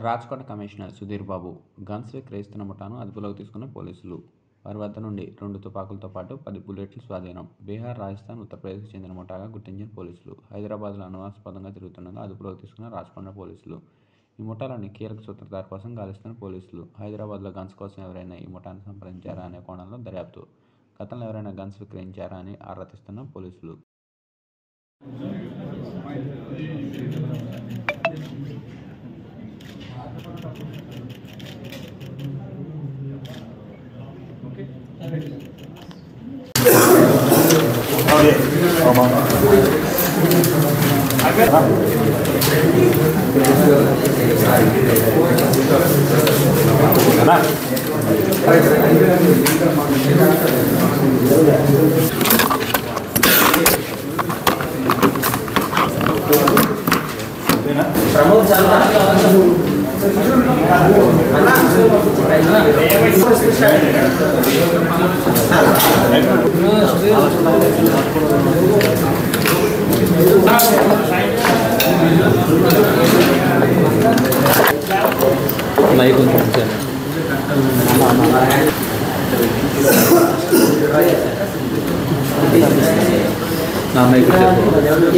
Rachakonda commissioner Sudheer Babu guns విక్రయిస్తున్న ముఠాను అదుపులోకి తీసుకున్న పోలీసులు. వారి వద్ద నుండి 2 తుపాకులతో పాటు 10 బుల్లెట్లు స్వాధీనం. బీహార్, రాజస్థాన్, ఉత్తరప్రదేశ్కు చెందిన ముఠాగా గుర్తించిన పోలీసులు. హైదరాబాద్లో అనుమానాస్పదంగా తిరుగుతుండగా అదుపులోకి తీసుకున్న రాచకొండ పోలీసులు. ఈ ముఠాలోని కీలక సూత్రధారి కోసం గాలిస్తున్న పోలీసులు. హైదరాబాద్లో గన్స్ కోసం ఎవరైనా ఈ ముఠాను సంప్రదించారా అనే కోణంలో దర్యాప్తు. గతంలో ఎవరైనా గన్స్ విక్రయించారా అని ఆరా తీస్తున్న పోలీసులు.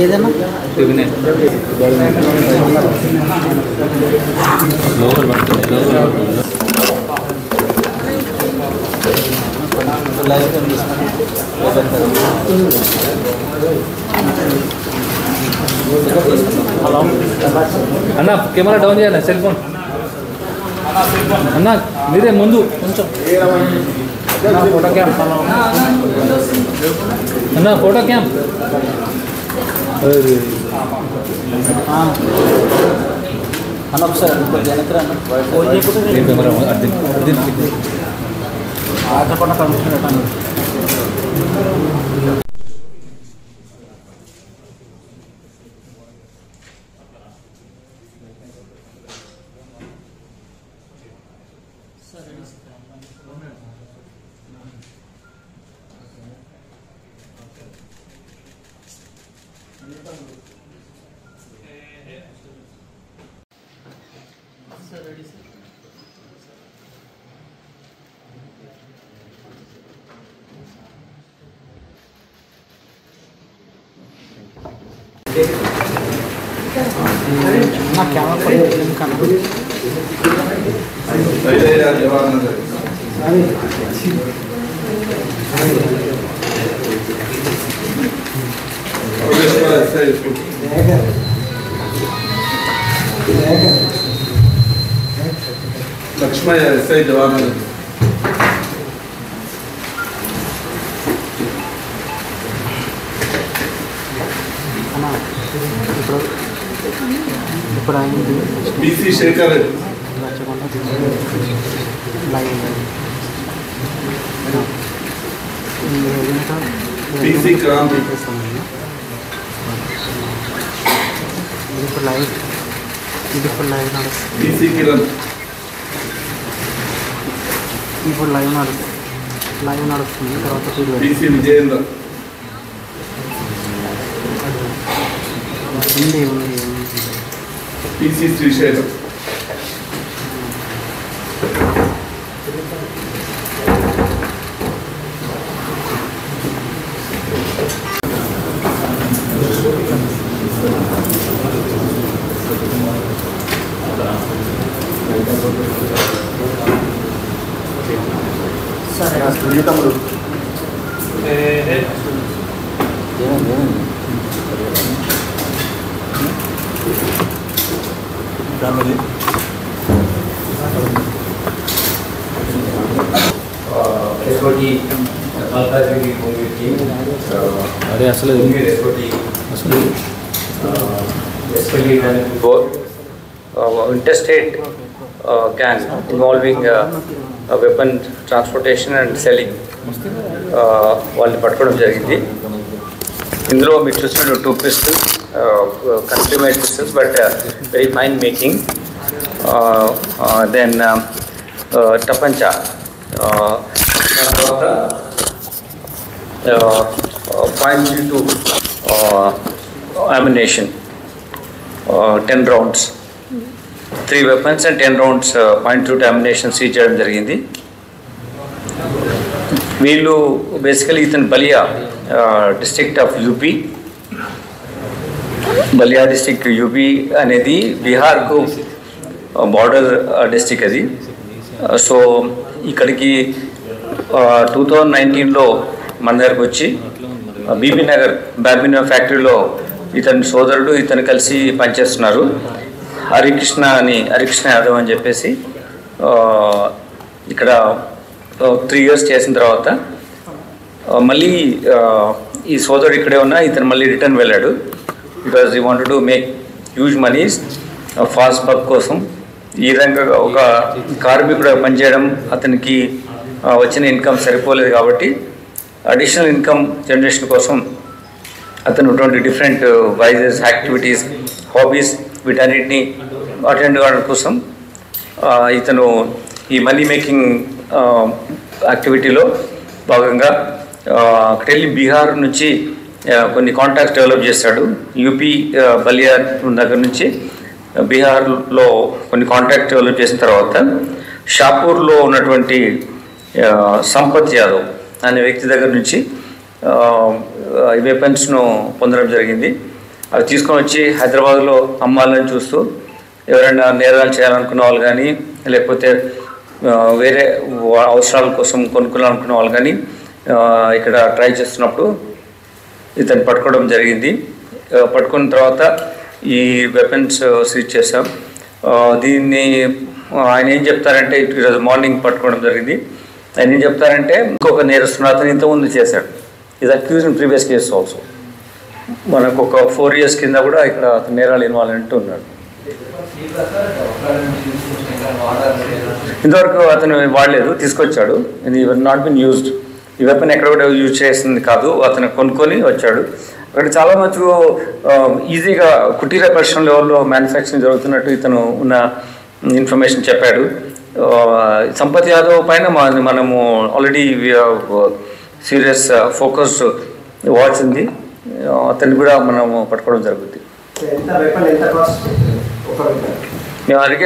ఏదైనా అన్న కెమెరా డౌన్ చేయాలి సెల్ ఫోన్ అన్న మీరే ముందు కొంచెం ఫోటో క్యామ్ అన్న ఫోటో క్యామ్ అన్న ఒకసారి కెమెరా ఆటపడ కమిషన్ నా కెమెరా కనపడి लक्ष्मण एसआई जवान ఇప్పుడు అయింది बीसी शेखर बीसी क्रांति ఇప్పుడు లైవ్ నడుస్తుంది बीसी किरण ఇప్పుడు లైవ్ నడుస్తుంది తర్వాత ఫీడ్బ్యాక్ बीसी विजयेंद्र ఉంది बीसी श्रीशैलम అరే అసలు interstate gang involving weapon transportation and selling వాళ్ళని పట్టుకోవడం జరిగింది. ఇందులో మీరు చూసినట్టు 2 pistols, country made pistols, but very fine making. Then tapancha, .32 ammunition, 10 rounds. 3 weapons and 10 rounds .2 ammunition seize చేయడం జరిగింది. వీళ్ళు బేసికలీ ఇతను Ballia district of UP, Ballia district UP అనేది బీహార్కు బార్డర్ డిస్ట్రిక్ట్ అది. సో ఇక్కడికి 2019లో మన దగ్గరకు వచ్చి బీబీ నగర్ బాబినో ఫ్యాక్టరీలో ఇతని సోదరుడు ఇతను కలిసి పనిచేస్తున్నారు. హరికృష్ణ యాదవ్ అని చెప్పేసి ఇక్కడ 3 years చేసిన తర్వాత మళ్ళీ ఈ సోదరుడు ఇక్కడే ఉన్నా ఇతను మళ్ళీ రిటర్న్ వెళ్ళాడు. Because he wanted to make huge monies fast buck కోసం. ఈ విధంగా ఒక కార్మికుడు పనిచేయడం అతనికి వచ్చిన ఇన్కమ్ సరిపోలేదు కాబట్టి అడిషనల్ ఇన్కమ్ జనరేషన్ కోసం అతను డిఫరెంట్ వైజెస్ యాక్టివిటీస్ హాబీస్ వీటన్నిటిని అటెండ్ కావడం కోసం ఇతను ఈ మనీ మేకింగ్ యాక్టివిటీలో భాగంగా అక్కడికి వెళ్ళి బీహార్ నుంచి కొన్ని కాంటాక్ట్స్ డెవలప్ చేశాడు. యూపీ బలియా దగ్గర నుంచి బీహార్లో కొన్ని కాంటాక్ట్ డెవలప్ చేసిన తర్వాత షాపూర్లో ఉన్నటువంటి సంపత్ యాదవ్ అనే వ్యక్తి దగ్గర నుంచి ఈ వెపన్స్ను పొందడం జరిగింది. అవి తీసుకొని వచ్చి హైదరాబాద్లో అమ్మాలని చూస్తూ ఎవరైనా నేరాలు చేయాలనుకున్న వాళ్ళు కానీ లేకపోతే వేరే అవసరాల కోసం కొనుక్కోవాలనుకున్న వాళ్ళు కానీ ఇక్కడ ట్రై చేస్తున్నప్పుడు ఇతను పట్టుకోవడం జరిగింది. పట్టుకున్న తర్వాత ఈ వెపన్స్ సీజ్ చేశాం. దీన్ని ఆయన ఏం చెప్తారంటే ఈరోజు మార్నింగ్ పట్టుకోవడం జరిగింది. ఆయన ఏం చెప్తారంటే ఇంకొక నేరస్తున్న అతను ఇంతకుముందు చేశాడు. ఇది accused in previous case also. మనకు ఒక 4 years కింద కూడా ఇక్కడ అతను నేరాలు ఇన్వాల్వ్ ఉన్నాడు. ఇంతవరకు అతను వాడలేదు, తీసుకొచ్చాడు. ఇది నాట్ బిన్ యూజ్డ్. ఈ వెపన్ ఎక్కడ కూడా యూజ్ చేసింది కాదు, అతను కొనుక్కొని వచ్చాడు. అక్కడ చాలా మటుకు ఈజీగా కుటీర పరిశ్రమ లెవెల్లో మ్యానుఫ్యాక్చరింగ్ జరుగుతున్నట్టు ఇతను ఉన్న ఇన్ఫర్మేషన్ చెప్పాడు. సంపత్ యాదవ్ పైన మనము ఆల్రెడీ సీరియస్ ఫోకస్ వాచ్ ఉంది. అతన్ని కూడా మనము పట్టుకోవడం జరుగుతుంది. మేము అడిగే